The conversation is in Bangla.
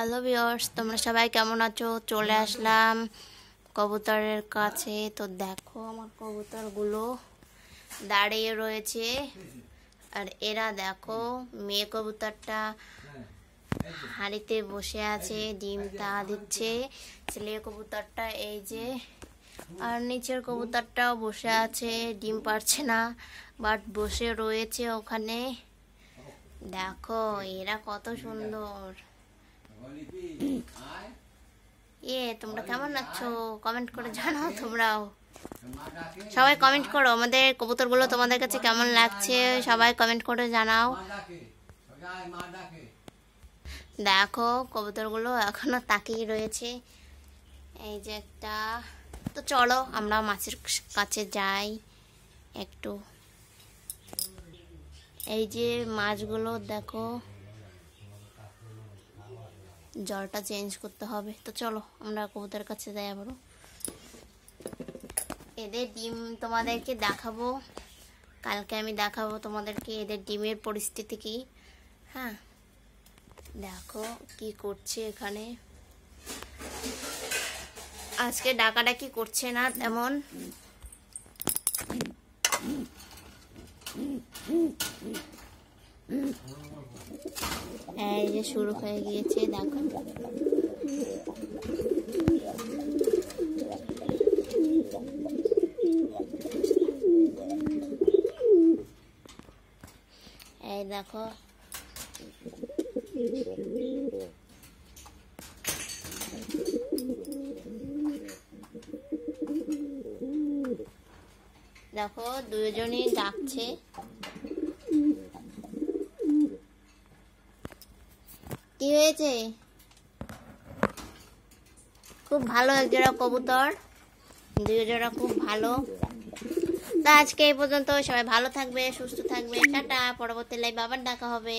হ্যালো ভিউয়ার্স, তোমরা সবাই কেমন আছো? চলে আসলাম কবুতরের কাছে। তো দেখো আমার কবুতরগুলো দাঁড়িয়ে রয়েছে, আর এরা দেখো মেয়ে কবুতরটা হাঁড়িতে বসে আছে, ডিমটা দিচ্ছে। ছেলে কবুতরটা এই যে, আর নিচের কবুতরটাও বসে আছে, ডিম পারছে না বাট বসে রয়েছে ওখানে। দেখো এরা কত সুন্দর। তোমরা কেমন আছো কমেন্ট করে জানাও। তোমরাও সবাই কমেন্ট করো, আমাদের কবুতরগুলো তোমাদের কাছে কেমন লাগছে সবাই কমেন্ট করে জানাও। দেখো কবুতরগুলো এখনো তাকিয়ে রয়েছে, এই যে একটা। তো চলো আমরা মাছের কাছে যাই একটু। এই যে মাছগুলো দেখো, জলটা চেঞ্জ করতে হবে। তো চলো আমরা কবুতরের কাছে যাই আবারও। এদের ডিম তোমাদেরকে দেখাবো, কালকে আমি দেখাবো তোমাদেরকে এদের ডিমের পরিস্থিতি কি। হ্যাঁ দেখো কি করছে এখানে, আজকে ডাকাডাকি করছে না তেমন। এই যে শুরু হয়ে গিয়েছে দেখো। এই দেখো দেখো দুজনই ডাকছে। কি হয়েছে? খুব ভালো একজোড়া কবুতর, দুই জোড়া খুব ভালো। তা আজকে এই পর্যন্ত, সবাই ভালো থাকবে, সুস্থ থাকবে, টাটা। পরবর্তী লাইভে আবার দেখা হবে।